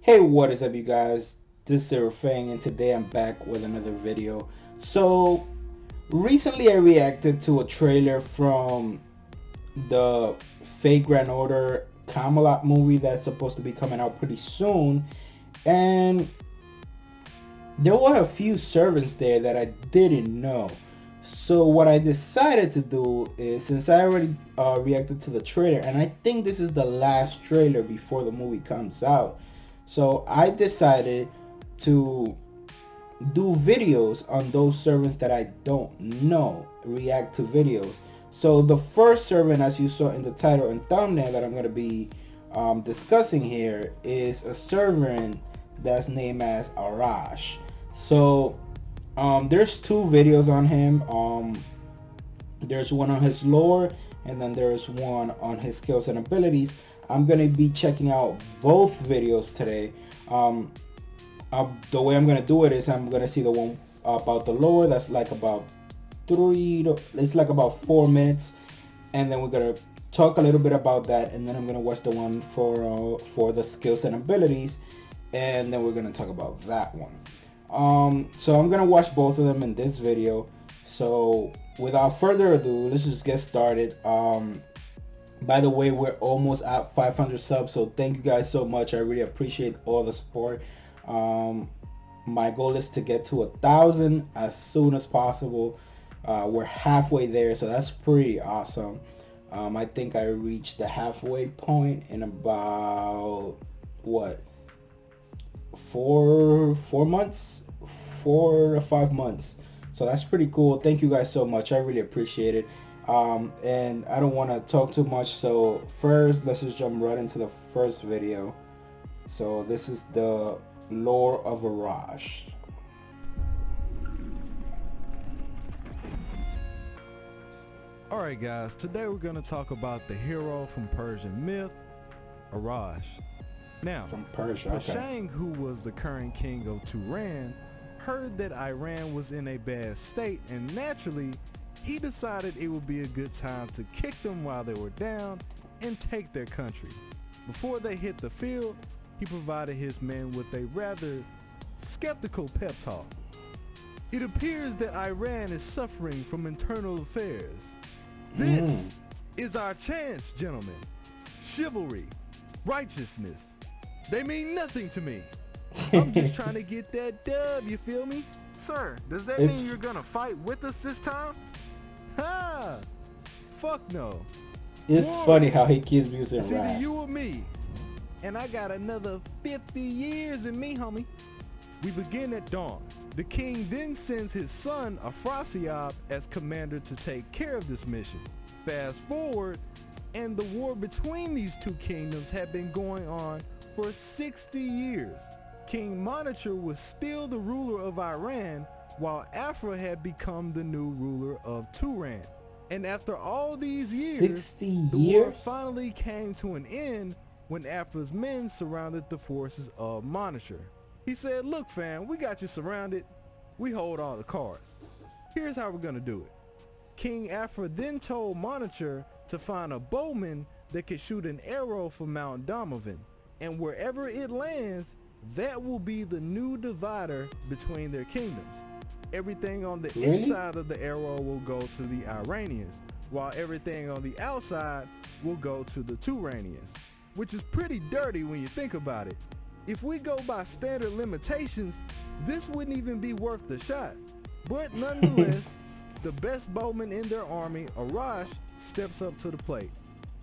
Hey, what is up, you guys? This is Fang, and today I'm back with another video. So, recently I reacted to a trailer from the Fate Grand Order Camelot movie that's supposed to be coming out pretty soon, and there were a few servants there that I didn't know. So what I decided to do is, since I already reacted to the trailer, and I think this is the last trailer before the movie comes out, so I decided to do videos on those servants that I don't know, react to videos. So the first servant, as you saw in the title and thumbnail, that I'm going to be discussing here is a servant that's named as Arash. So there's two videos on him. There's one on his lore, and then there's one on his skills and abilities. I'm gonna be checking out both videos today. The way I'm gonna do it is I'm gonna see the one about the lore. That's like about it's like about 4 minutes, and then we're gonna talk a little bit about that, and then I'm gonna watch the one for the skills and abilities, and then we're gonna talk about that one. So I'm gonna watch both of them in this video. So without further ado, let's just get started. By the way, we're almost at 500 subs, so thank you guys so much. I really appreciate all the support. My goal is to get to 1,000 as soon as possible. We're halfway there, so that's pretty awesome. I think I reached the halfway point in about what, 4 months, 4 or 5 months. So that's pretty cool. Thank you guys so much. I really appreciate it. And I don't want to talk too much, so first let's just jump right into the first video. So this is the lore of Arash. Alright guys, today we're going to talk about the hero from Persian myth, Arash. Now, From Persia, okay. Shang, who was the current king of Turan, heard that Iran was in a bad state, and naturally, he decided it would be a good time to kick them while they were down and take their country. Before they hit the field, he provided his men with a rather skeptical pep talk. It appears that Iran is suffering from internal affairs. This is our chance, gentlemen. Chivalry, righteousness, they mean nothing to me. I'm just trying to get that dub, you feel me? Sir, does that mean you're gonna fight with us this time? Ha! Fuck no. It's Warrior, funny how he keeps using it's either rap. you or me. And I got another 50 years in me, homie. We begin at dawn. The king then sends his son Afrasiab as commander to take care of this mission. Fast forward, and the war between these two kingdoms had been going on for 60 years. King Monitor was still the ruler of Iran, while Afra had become the new ruler of Turan. And after all these years, 60 the war years? finally came to an end when Afra's men surrounded the forces of Monitor. He said, look fam, we got you surrounded. We hold all the cards. Here's how we're gonna do it. King Afra then told Monitor to find a bowman that could shoot an arrow from Mount Domovan, and wherever it lands, that will be the new divider between their kingdoms. Everything on the inside of the arrow will go to the Iranians, while everything on the outside will go to the Turanians, which is pretty dirty when you think about it. If we go by standard limitations, this wouldn't even be worth the shot. But nonetheless, the best bowman in their army, Arash, steps up to the plate.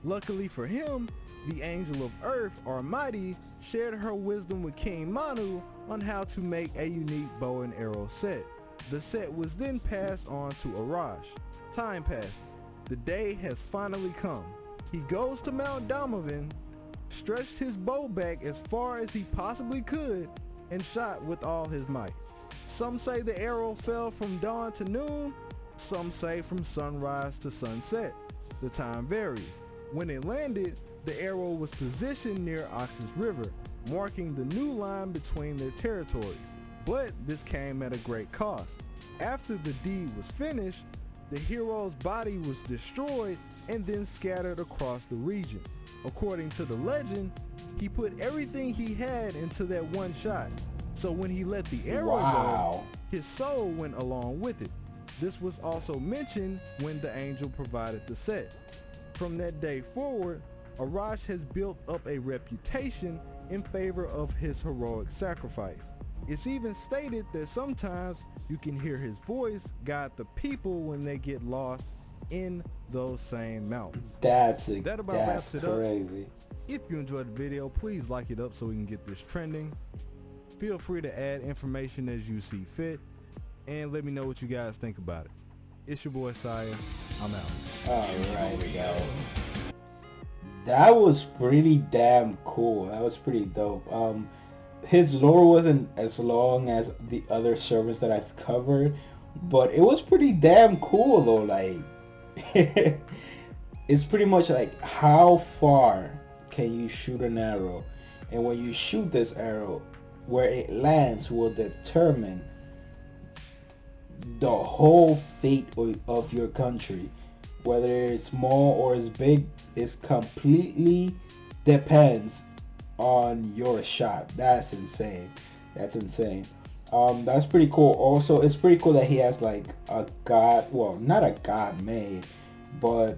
Luckily for him, the Angel of Earth, Almighty, shared her wisdom with King Manu on how to make a unique bow and arrow set. The set was then passed on to Arash. Time passes. The day has finally come. He goes to Mount Domovan, stretched his bow back as far as he possibly could, and shot with all his might. Some say the arrow fell from dawn to noon, some say from sunrise to sunset. The time varies. When it landed, the arrow was positioned near Oxus River, marking the new line between their territories. But this came at a great cost. After the deed was finished, the hero's body was destroyed and then scattered across the region. According to the legend, he put everything he had into that one shot. So when he let the arrow go, his soul went along with it. This was also mentioned when the angel provided the set. From that day forward, Arash has built up a reputation in favor of his heroic sacrifice. It's even stated that sometimes you can hear his voice guide the people when they get lost in those same mountains. That about wraps it crazy. up. If you enjoyed the video, please like it up so we can get this trending. Feel free to add information as you see fit, and let me know what you guys think about it. It's your boy Saya. I'm out. Alright, guys. That was pretty damn cool. That was pretty dope. His lore wasn't as long as the other servants that I've covered, but it was pretty damn cool though. Like, it's pretty much like, how far can you shoot an arrow? And when you shoot this arrow, where it lands will determine the whole fate of your country. Whether it's small or it's big, it completely depends on your shot. That's insane. That's insane. That's pretty cool. Also, it's pretty cool that he has like a god, well, not a god made, but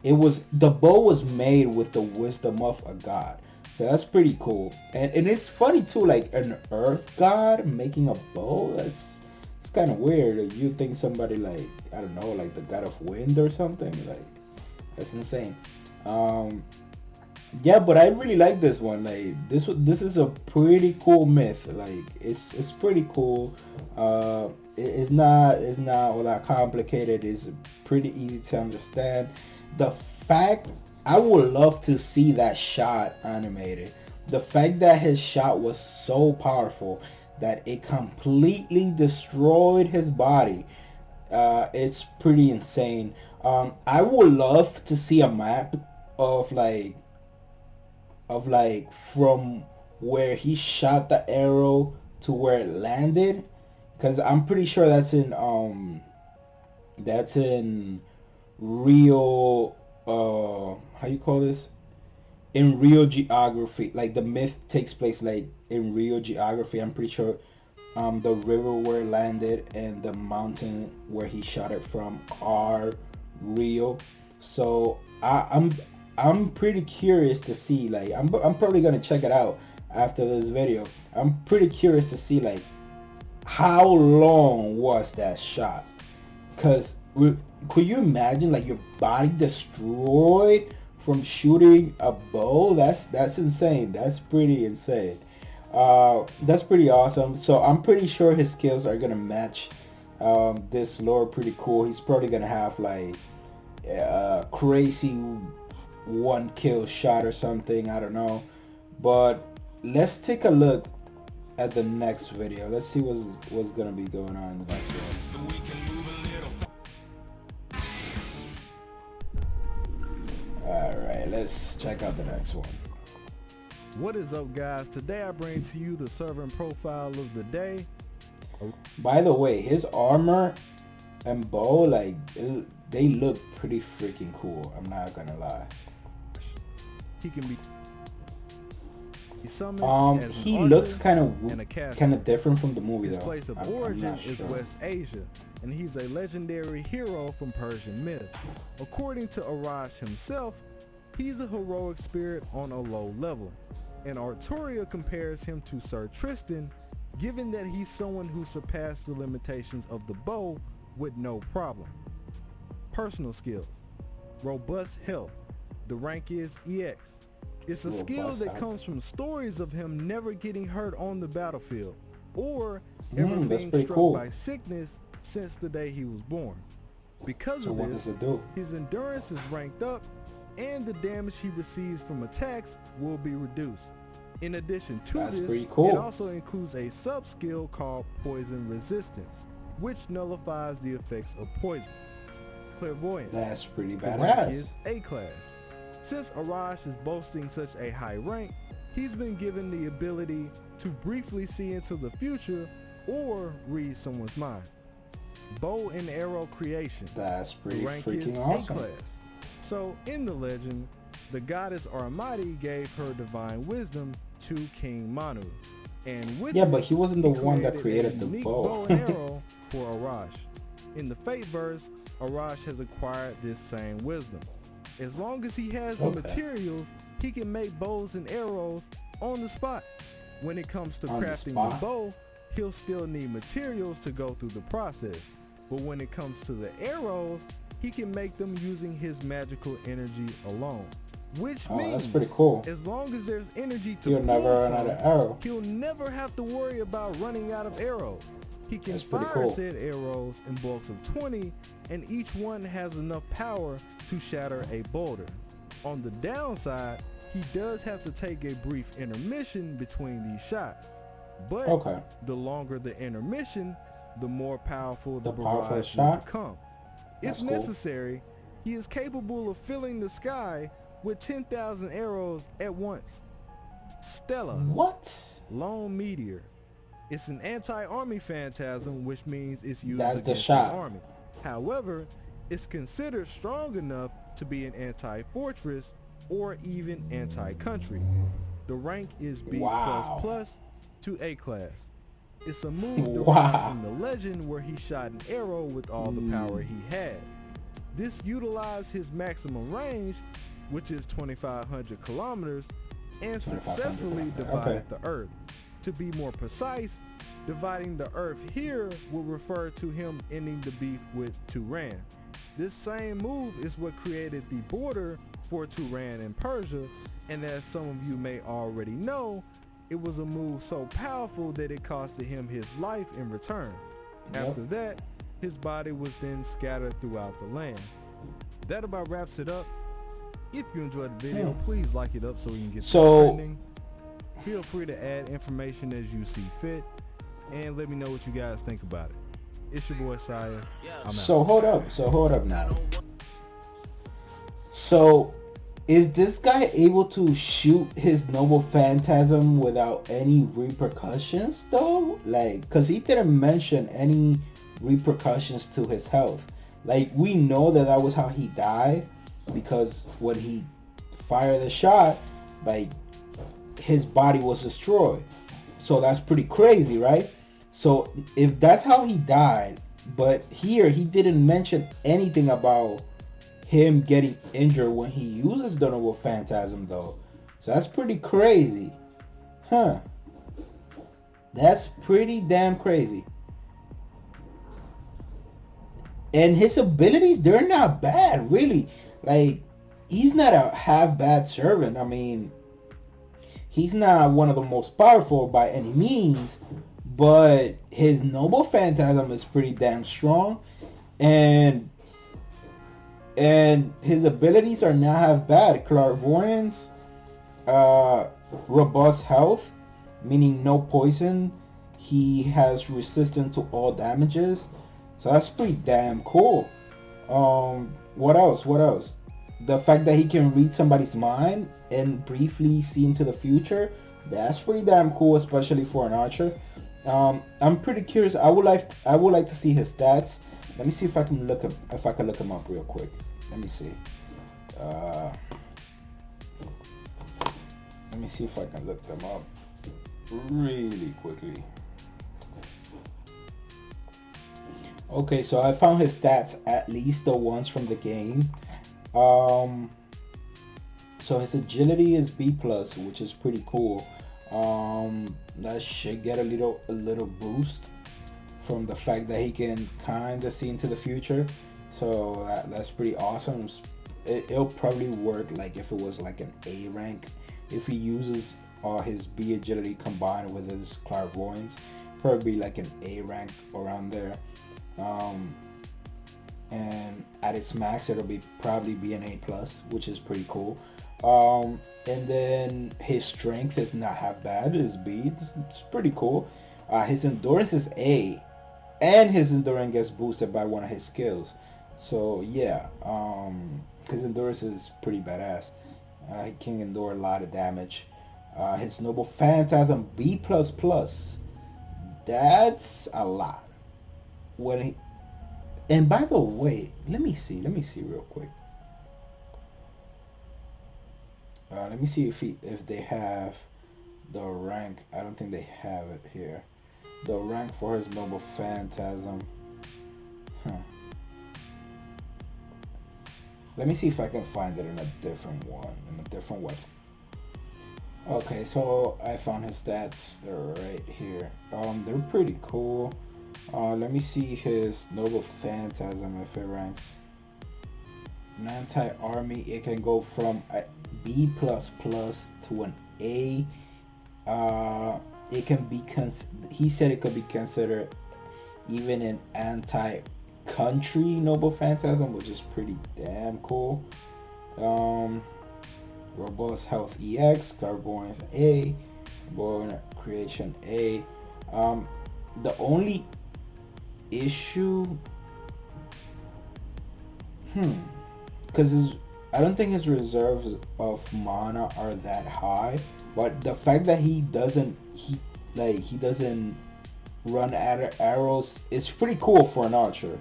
the bow was made with the wisdom of a god. So that's pretty cool. And it's funny too, like an earth god making a bow. It's kind of weird. You think somebody like, I don't know, like the god of wind or something. Like, that's insane. Yeah, but I really like this one. Like, this is a pretty cool myth. Like, it's pretty cool. It's not all that complicated. It's pretty easy to understand. The fact, I would love to see that shot animated. The fact that his shot was so powerful that it completely destroyed his body, it's pretty insane. I would love to see a map of like from where he shot the arrow to where it landed, because I'm pretty sure that's in real, how you call this, in real geography. Like, the myth takes place like in real geography. I'm pretty sure the river where it landed and the mountain where he shot it from are real. So I'm pretty curious to see, like, I'm probably gonna check it out after this video. I'm pretty curious to see like how long was that shot, because could you imagine like your body destroyed from shooting a bow? That's insane. That's pretty insane. That's pretty awesome. So I'm pretty sure his skills are gonna match this lore pretty cool. He's probably gonna have like crazy one kill shot or something, I don't know. But let's take a look at the next video. Let's see what's gonna be going on in the next one. So we can move a little. Alright, let's check out the next one. What is up, guys? Today I bring to you the servant profile of the day. By the way, his armor and bow, like, they look pretty freaking cool. I'm not gonna lie. He can be summoned as he an looks archer kind and a caster. of different from the movie His though. place of I'm origin not is sure. West Asia, and he's a legendary hero from Persian myth. According to Arash himself, he's a heroic spirit on a low level, and Arturia compares him to Sir Tristan, given that he's someone who surpassed the limitations of the bow with no problem. Personal skills: robust health. The rank is EX. It's a skill that comes from stories of him never getting hurt on the battlefield or ever being struck by sickness since the day he was born. Because of this, his endurance is ranked up and the damage he receives from attacks will be reduced. In addition to this, it also includes a sub-skill called Poison Resistance, which nullifies the effects of poison. Clairvoyance. That's pretty The rank badass. is A class. Since Arash is boasting such a high rank, he's been given the ability to briefly see into the future or read someone's mind. Bow and arrow creation. That's pretty The rank freaking is awesome. A class. So in the legend, The goddess Almighty gave her divine wisdom to King Manu, and with Yeah, it, but he wasn't the he one that created a created the unique bow. bow and arrow for Arash. In the Fate verse, Arash has acquired this same wisdom. As long as he has the Okay. materials, he can make bows and arrows on the spot. When it comes to On the crafting the spot? bow, he'll still need materials to go through the process. But when it comes to the arrows, he can make them using his magical energy alone. Which Oh, means, that's pretty cool. as long as there's energy to You'll pull never run out from, of arrow. he'll never have to worry about running out of arrows. He can That's pretty fire cool. said arrows in bulks of 20, and each one has enough power to shatter a boulder. On the downside, he does have to take a brief intermission between these shots. But Okay. the longer the intermission, the more powerful the The powerful barrage will shot? become. That's If cool. necessary, he is capable of filling the sky with 10,000 arrows at once. Stella, What? Lone Meteor. It's an anti-army phantasm, which means it's used That's the against shot. the army. However, it's considered strong enough to be an anti-fortress or even anti-country. The rank is B++ Wow. to A class. It's a move derived Wow. from the legend where he shot an arrow with all the power he had. This utilized his maximum range, which is 2,500 kilometers, and 2,500 successfully kilometers. divided Okay. the Earth. To be more precise, dividing the Earth here will refer to him ending the beef with Turan. This same move is what created the border for Turan and Persia, and as some of you may already know, it was a move so powerful that it costed him his life in return. Yep. After that, his body was then scattered throughout the land. That about wraps it up. If you enjoyed the video, please like it up so we can get this So- trending. Feel free to add information as you see fit, and let me know what you guys think about it. It's your boy Saya. I'm out. So hold up now. So is this guy able to shoot his noble phantasm without any repercussions though? Like, cause he didn't mention any repercussions to his health. Like, we know that that was how he died, because when he fired the shot, like, his body was destroyed. So that's pretty crazy, right? So if that's how he died, but here he didn't mention anything about him getting injured when he uses the noble phantasm though. So that's pretty crazy. Huh. That's pretty damn crazy. And his abilities, they're not bad, really. Like, he's not a half bad servant. I mean, he's not one of the most powerful by any means, but his noble phantasm is pretty damn strong, and his abilities are not half bad. Clairvoyance, robust health, meaning no poison. He has resistance to all damages, so that's pretty damn cool. What else? The fact that he can read somebody's mind and briefly see into the future, that's pretty damn cool, especially for an archer. I'm pretty curious. I would like to see his stats. Let me see if I can look him up real quick. Let me see. Let me see if I can look them up really quickly. Okay, so I found his stats, at least the ones from the game. So his agility is B+, which is pretty cool. That should get a little boost from the fact that he can kind of see into the future. So that's pretty awesome. It'll probably work like if it was like an A rank. If he uses his B agility combined with his clairvoyance, probably like an A rank around there. And at its max, it'll probably be an A+, which is pretty cool. And then his strength is not half bad. His B, it's pretty cool. His endurance is A, and his endurance gets boosted by one of his skills. So yeah, his endurance is pretty badass. He can endure a lot of damage. His noble phantasm B++, that's a lot. And by the way, let me see real quick. Let me see if they have the rank. I don't think they have it here. The rank for his noble phantasm. Huh. Let me see if I can find it in a different one, in a different website. Okay, so I found his stats. They're right here. They're pretty cool. Let me see his noble phantasm if it ranks. An anti-army, it can go from a B++ to an A. It can be he said it could be considered even an anti-country noble phantasm, which is pretty damn cool. Robust health EX, clairvoyance A, born creation A. The only issue, because I don't think his reserves of mana are that high, but the fact that he doesn't run arrows is pretty cool for an archer.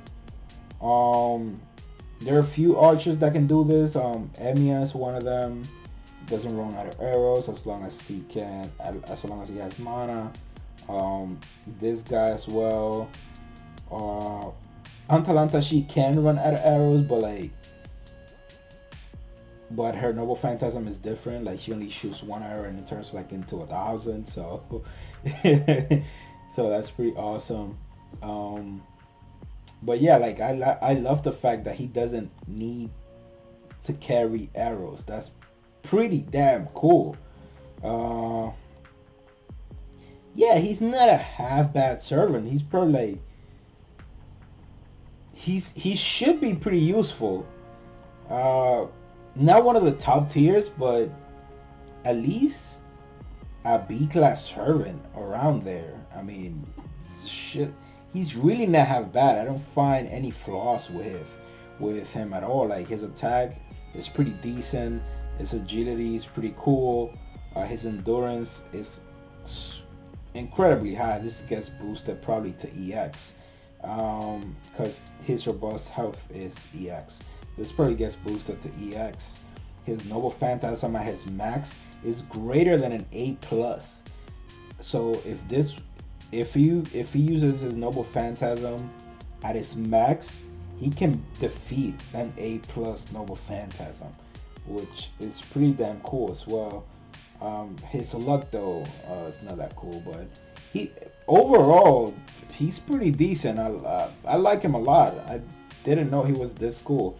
There are a few archers that can do this. Emiya is one of them. Doesn't run out of arrows as long as he has mana. This guy as well. Atalanta, she can run out of arrows, but her noble phantasm is different. Like, she only shoots one arrow and it turns like into 1,000. So, so that's pretty awesome. But yeah, like I love the fact that he doesn't need to carry arrows. That's pretty damn cool. Yeah, he's not a half bad servant. He's probably like, he should be pretty useful. Not one of the top tiers, but at least a B class servant around there. I mean, shit, he's really not half bad. I don't find any flaws with him at all. Like, his attack is pretty decent. His agility is pretty cool. His endurance is incredibly high. This gets boosted probably to EX, because his robust health is EX. This probably gets boosted to EX. His noble phantasm at his max is greater than an A+. So if he uses his noble phantasm at its max, he can defeat an A+ noble phantasm, which is pretty damn cool as well. His luck though, it's not that cool, but overall he's pretty decent. I like him a lot. I didn't know he was this cool.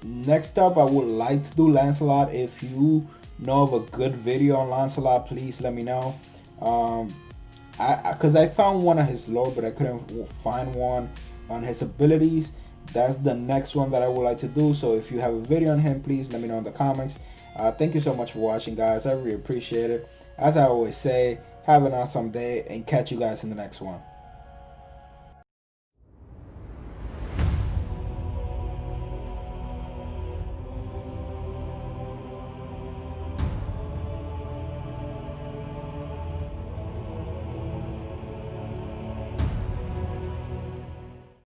Next up, I would like to do Lancelot. If you know of a good video on Lancelot, please let me know. Because I found one on his lore, but I couldn't find one on his abilities. That's the next one that I would like to do. So if you have a video on him, please let me know in the comments. Thank you so much for watching, guys. I really appreciate it. As I always say, have an awesome day and catch you guys in the next one.